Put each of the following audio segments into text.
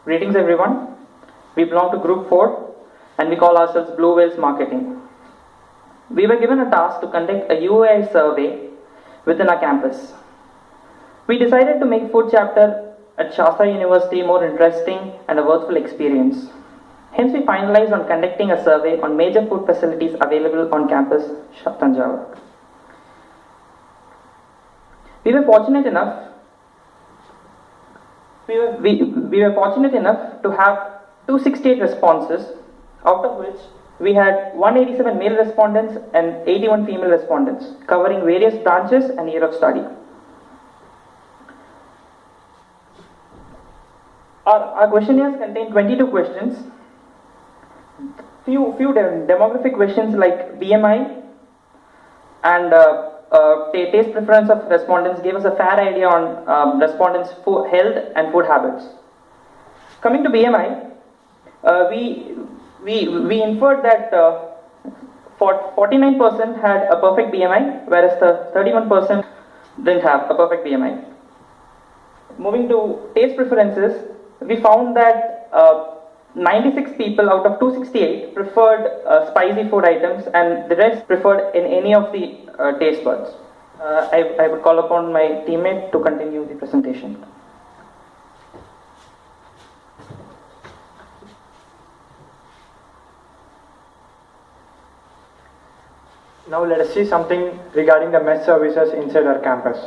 Greetings everyone. We belong to Group 4 and we call ourselves Blue Whales Marketing. We were given a task to conduct a UAI survey within our campus. We decided to make food chapter at Shastra University more interesting and a worthwhile experience. Hence we finalized on conducting a survey on major food facilities available on campus Tanjavur. We were fortunate enough to have 268 responses, out of which we had 187 male respondents and 81 female respondents, covering various branches and year of study. Our questionnaires contain 22 questions. Few demographic questions like BMI and taste preference of respondents gave us a fair idea on respondents' health and food habits. Coming to BMI, we inferred that 49% had a perfect BMI, whereas the 31% didn't have a perfect BMI. Moving to taste preferences, we found that 96 people out of 268 preferred spicy food items, and the rest preferred in any of the taste buds. I would call upon my teammate to continue the presentation. Now let us see something regarding the mess services inside our campus.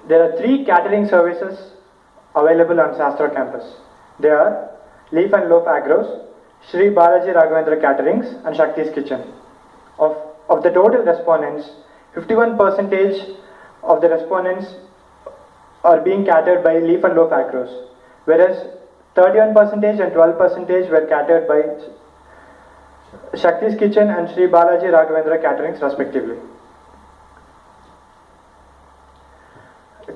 There are 3 catering services available on Shastra campus. They are Leaf and Loaf Agros, Sri Balaji Raghavendra Caterings and Shakti's Kitchen. Of the total respondents, 51% of the respondents are being catered by Leaf and Loaf Agros, whereas 31% and 12% were catered by Shakti's Kitchen and Sri Balaji Raghavendra Caterings respectively.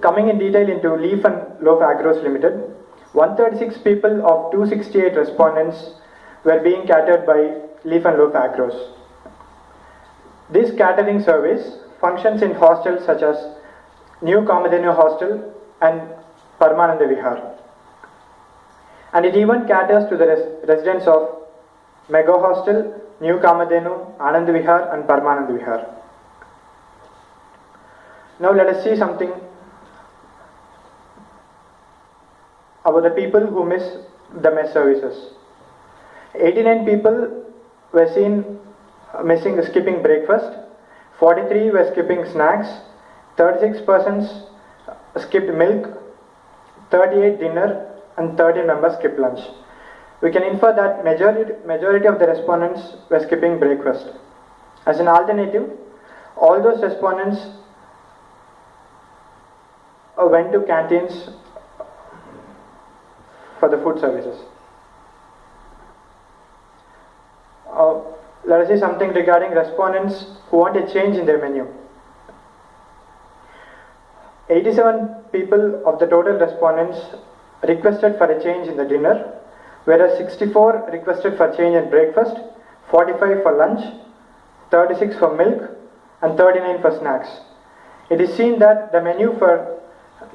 Coming in detail into Leaf and Loaf Agros Limited, 136 people of 268 respondents were being catered by Leaf and Loaf Agros. This catering service functions in hostels such as New Kamadhenu Hostel and Paramananda Vihar. And it even caters to the residents of Mega Hostel, New Kamadhenu, Anand Vihar and Paramananda Vihar. Now let us see something about the people who miss the mess services. 89 people were seen skipping breakfast, 43 were skipping snacks, 36 persons skipped milk, 38 dinner and 13 members skipped lunch. We can infer that majority of the respondents were skipping breakfast. As an alternative, all those respondents went to canteens for the food services. Let us see something regarding respondents who want a change in their menu. 87 people of the total respondents requested for a change in the dinner, whereas 64 requested for change in breakfast, 45 for lunch, 36 for milk and 39 for snacks. It is seen that the menu for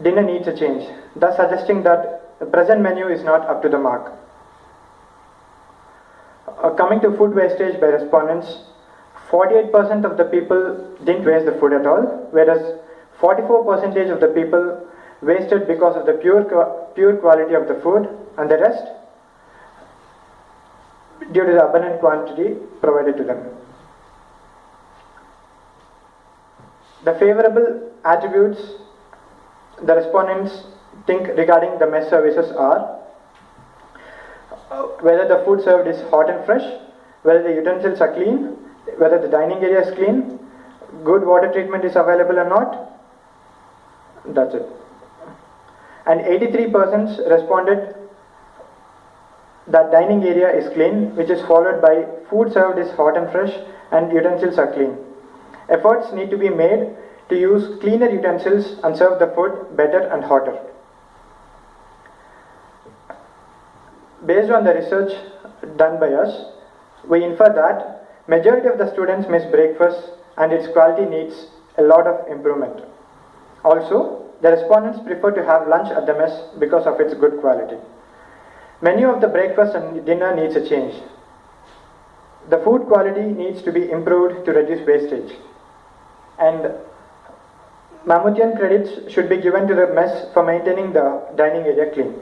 dinner needs a change, thus suggesting that the present menu is not up to the mark. Coming to food wastage by respondents, 48% of the people didn't waste the food at all, whereas 44% of the people wasted because of the pure quality of the food, and the rest due to the abundant quantity provided to them. The favorable attributes the respondents think regarding the mess services are whether the food served is hot and fresh, whether the utensils are clean, whether the dining area is clean, good water treatment is available or not. That's it. And 83% responded that dining area is clean, which is followed by food served is hot and fresh and utensils are clean. Efforts need to be made to use cleaner utensils and serve the food better and hotter. Based on the research done by us, we infer that majority of the students miss breakfast and its quality needs a lot of improvement. Also, the respondents prefer to have lunch at the mess because of its good quality. Menu of the breakfast and dinner needs a change. The food quality needs to be improved to reduce wastage. And Mammoothian credits should be given to the mess for maintaining the dining area clean.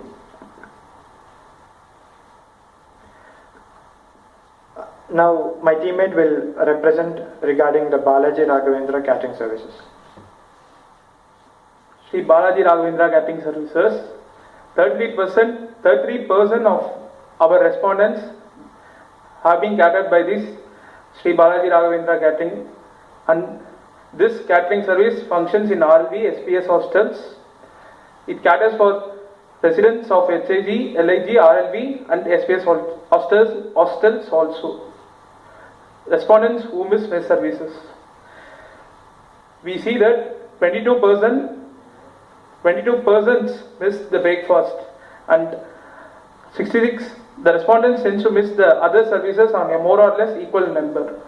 Now my teammate will represent regarding the Balaji Raghavendra catering services. Sri Balaji Raghavendra Catering Services, 33% of our respondents have been catered by this Sri Balaji Raghavendra Catering, and this catering service functions in RLV, SPS hostels. It caters for residents of HAG, LIG, RLV and SPS hostels also. Respondents who miss mess services. We see that 22% miss the breakfast, and 66 the respondents tend to miss the other services on a more or less equal number.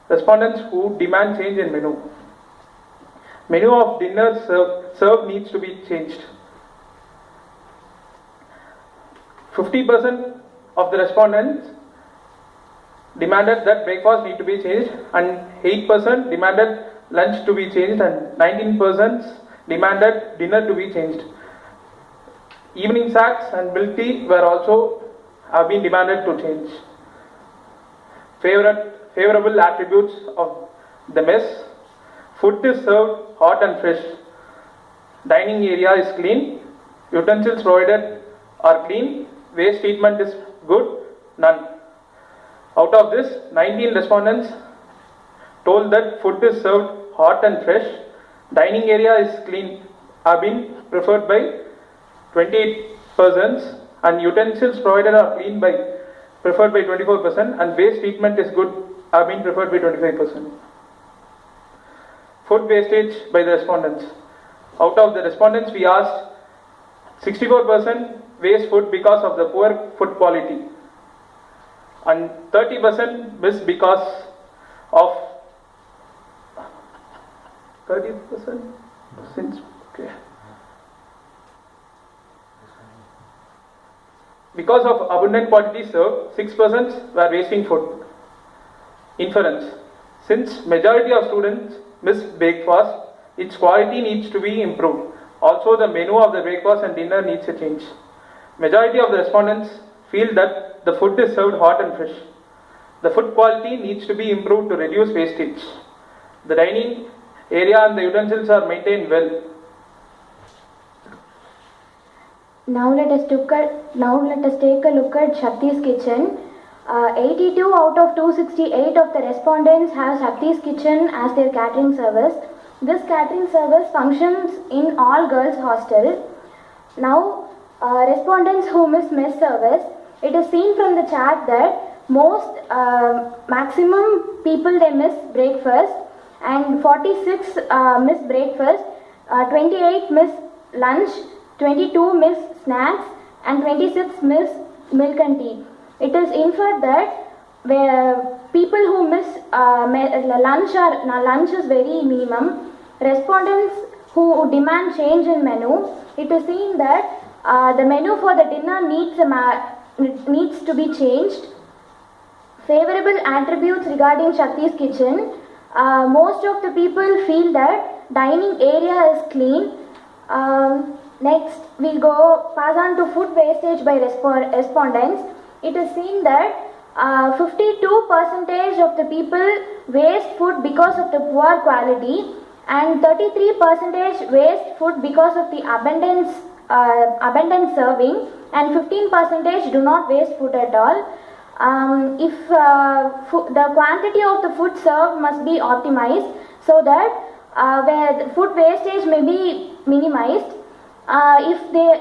Respondents who demand change in menu. Menu of dinner served needs to be changed. 50% of the respondents demanded that breakfast need to be changed, and 8% demanded lunch to be changed, and 19% demanded dinner to be changed. Evening snacks and milk tea were also have been demanded to change. Favorable attributes of the mess: food is served hot and fresh, dining area is clean, utensils provided are clean, waste treatment is good, none. Out of this, 19 respondents told that food is served hot and fresh, dining area is clean, have been preferred by 28%, and utensils provided are clean by preferred by 24%, and waste treatment is good, have been preferred by 25%. Food wastage by the respondents. Out of the respondents, we asked 64% waste food because of the poor food quality, and 30% miss because of 30% since okay. Because of abundant quantity served, 6% were wasting food. Inference: since majority of students miss breakfast, its quality needs to be improved. Also, the menu of the breakfast and dinner needs a change. Majority of the respondents feel that the food is served hot and fresh. The food quality needs to be improved to reduce wastage. The dining area and the utensils are maintained well. Now let us take a look at Shakti's kitchen. 82 out of 268 of the respondents have Shakti's kitchen as their catering service. This catering service functions in all girls' hostel. Now, respondents who miss mess service, it is seen from the chart that most maximum people they miss breakfast, and 46 miss breakfast, 28 miss lunch, 22 miss snacks, and 26 miss milk and tea. It is inferred that where people who miss lunch is very minimum. Respondents who demand change in menu, it is seen that the menu for the dinner needs to be changed. Favorable attributes regarding Shakti's kitchen. Most of the people feel that dining area is clean. Next, we'll pass on to food wastage by respondents. It is seen that 52% of the people waste food because of the poor quality, and 33% waste food because of the abundant serving, and 15% do not waste food at all. The quantity of the food served must be optimized so that where the food wastage may be minimized. If the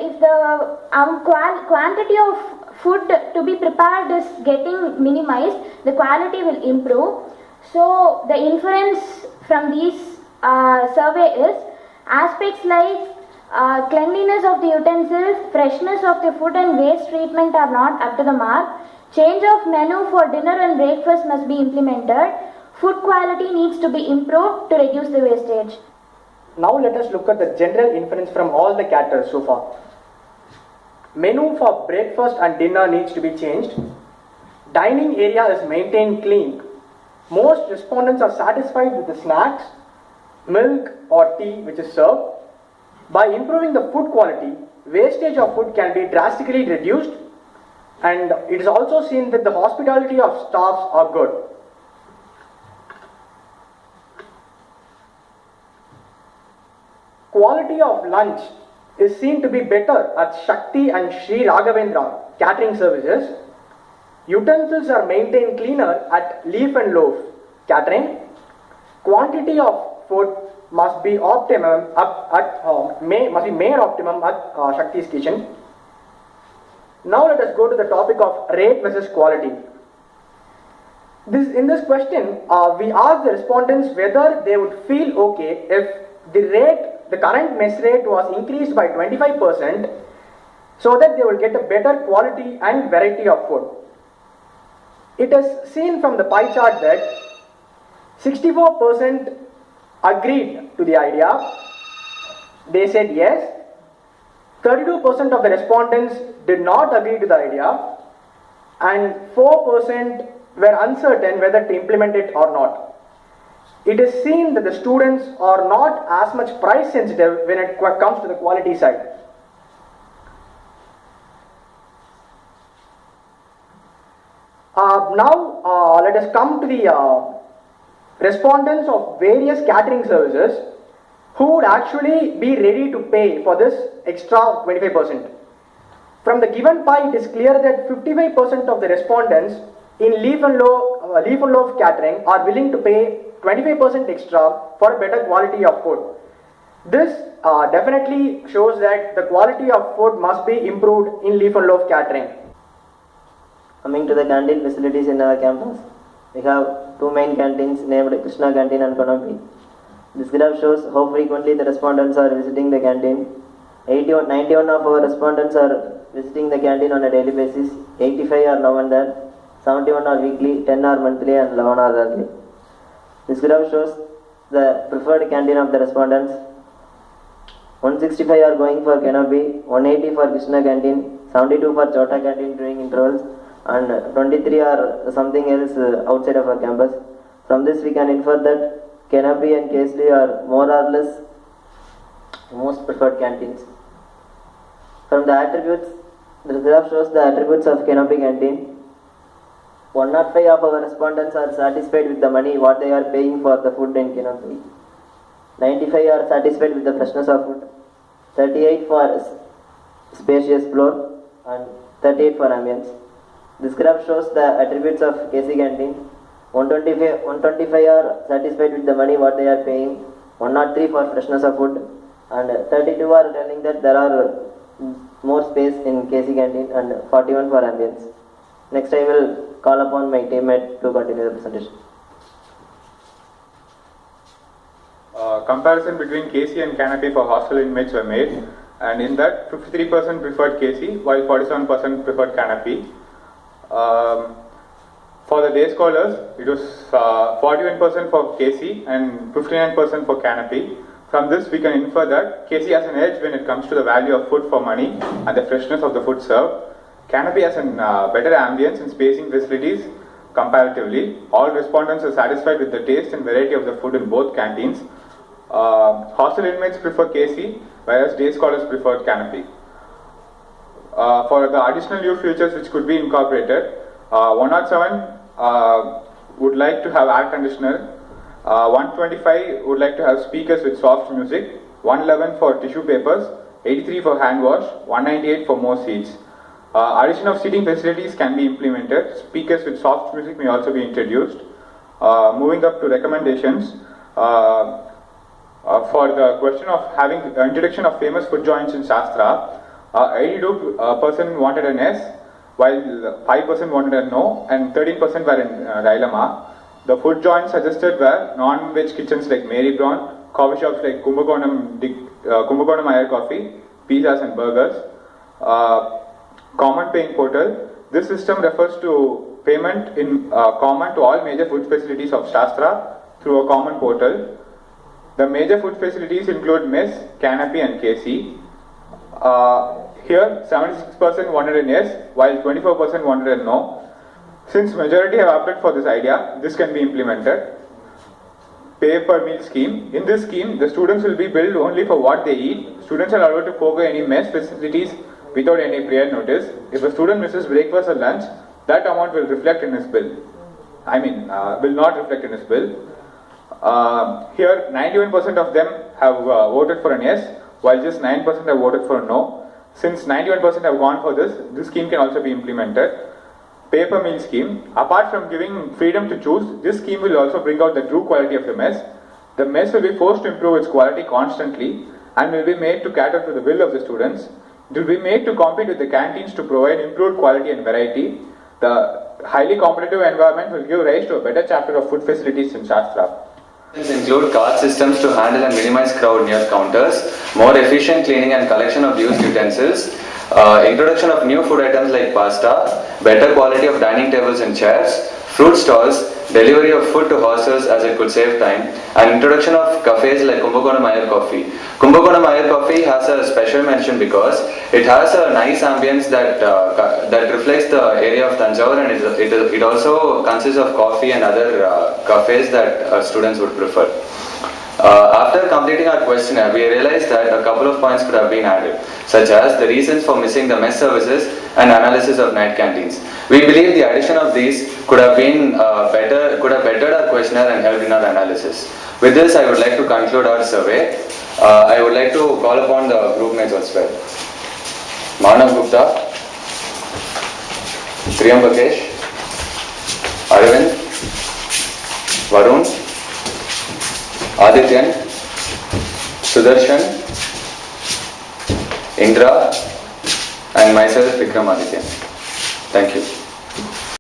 quantity of food to be prepared is getting minimized, the quality will improve. So the inference from these survey is aspects like cleanliness of the utensils, freshness of the food and waste treatment are not up to the mark. Change of menu for dinner and breakfast must be implemented. Food quality needs to be improved to reduce the wastage. Now let us look at the general inference from all the caterers so far. Menu for breakfast and dinner needs to be changed. Dining area is maintained clean. Most respondents are satisfied with the snacks, milk or tea which is served. By improving the food quality, wastage of food can be drastically reduced, and it is also seen that the hospitality of staffs are good. Quality of lunch is seen to be better at Shakti and Sri Raghavendra catering services. Utensils are maintained cleaner at Leaf and Loaf catering. Quantity of food must be optimum must be made optimum at Shakti's kitchen. Now let us go to the topic of rate versus quality. In this question, we asked the respondents whether they would feel okay if the current mess rate was increased by 25% so that they will get a better quality and variety of food. It is seen from the pie chart that 64% agreed to the idea. They said yes. 32% of the respondents did not agree to the idea, and 4% were uncertain whether to implement it or not. It is seen that the students are not as much price sensitive when it comes to the quality side. Now let us come to the respondents of various catering services who would actually be ready to pay for this extra 25%. From the given pie, it is clear that 55% of the respondents in Leaf and Loaf catering are willing to pay 25% extra for a better quality of food. This definitely shows that the quality of food must be improved in Leaf and Loaf catering. Coming to the canteen facilities in our campus, we have two main canteens named Krishna Canteen and Canopy. This graph shows how frequently the respondents are visiting the canteen. 91 of our respondents are visiting the canteen on a daily basis, 85 are now and then, 71 are weekly, 10 are monthly and 11 are yearly. This graph shows the preferred canteen of the respondents. 165 are going for Canopy, 180 for Krishna Canteen, 72 for Chota Canteen during intervals, and 23 are something else outside of our campus. From this we can infer that Canopy and KSD are more or less most preferred canteens. From the attributes, the graph shows the attributes of Canopy Canteen. 105 of our respondents are satisfied with the money what they are paying for the food in Canopy. 95 are satisfied with the freshness of food. 38 for spacious floor and 38 for ambience. This graph shows the attributes of KC Canteen. 125 are satisfied with the money what they are paying, 103 for freshness of food, and 32 are telling that there are more space in KC Canteen, and 41 for ambience. Next I will call upon my teammate to continue the presentation. Comparison between KC and Canopy for hostel inmates were made, and in that 53% preferred KC while 47% preferred Canopy. For the day scholars, it was 41% for KC and 59% for Canopy. From this, we can infer that KC has an edge when it comes to the value of food for money and the freshness of the food served. Canopy has a better ambience and spacing facilities comparatively. All respondents are satisfied with the taste and variety of the food in both canteens. Hostel inmates prefer KC, whereas day scholars prefer Canopy. For the additional new features which could be incorporated, 107 would like to have air conditioner, 125 would like to have speakers with soft music, 111 for tissue papers, 83 for hand wash, 198 for more seats. Addition of seating facilities can be implemented. Speakers with soft music may also be introduced. Moving up to recommendations, for the question of having introduction of famous food joints in Shastra, 82% wanted an S, while 5% wanted a no, and 13% were in dilemma. The food joints suggested were non-veg kitchens like Mary Brown, coffee shops like Kumbakonam Iyer Coffee, pizzas and burgers. Common paying portal. This system refers to payment in common to all major food facilities of Shastra through a common portal. The major food facilities include Mess, Canopy and KC. Here 76% wanted an yes, while 24% wanted a no. Since majority have opted for this idea, this can be implemented. Pay per meal scheme. In this scheme, the students will be billed only for what they eat. Students are allowed to forego any mess facilities without any prior notice. If a student misses breakfast or lunch, that amount will reflect in his bill. Will not reflect in his bill. Here, 91% of them have voted for an yes, while just 9% have voted for a no. Since 91% have gone for this scheme can also be implemented. Pay per meal scheme. Apart from giving freedom to choose, this scheme will also bring out the true quality of the mess. The mess will be forced to improve its quality constantly and will be made to cater to the will of the students. It will be made to compete with the canteens to provide improved quality and variety. The highly competitive environment will give rise to a better chapter of food facilities in Shastra. Include card systems to handle and minimize crowd near counters, more efficient cleaning and collection of used utensils, introduction of new food items like pasta, better quality of dining tables and chairs, fruit stalls, delivery of food to horses as it could save time, and introduction of cafes like Kumbakonam Iyer Coffee. Kumbakonam Iyer Coffee has a special mention because it has a nice ambience that reflects the area of Tanjore, and it also consists of coffee and other cafes that students would prefer. After completing our questionnaire, we realized that a couple of points could have been added, such as the reasons for missing the mess services and analysis of night canteens. We believe the addition of these could have bettered our questionnaire and helped in our analysis. With this, I would like to conclude our survey. I would like to call upon the group mates as well. Manav Gupta, Triyambakesh, Arvind, Varun, Adityan, Sudarshan, Indra, and myself, Vikram Adityan. Thank you.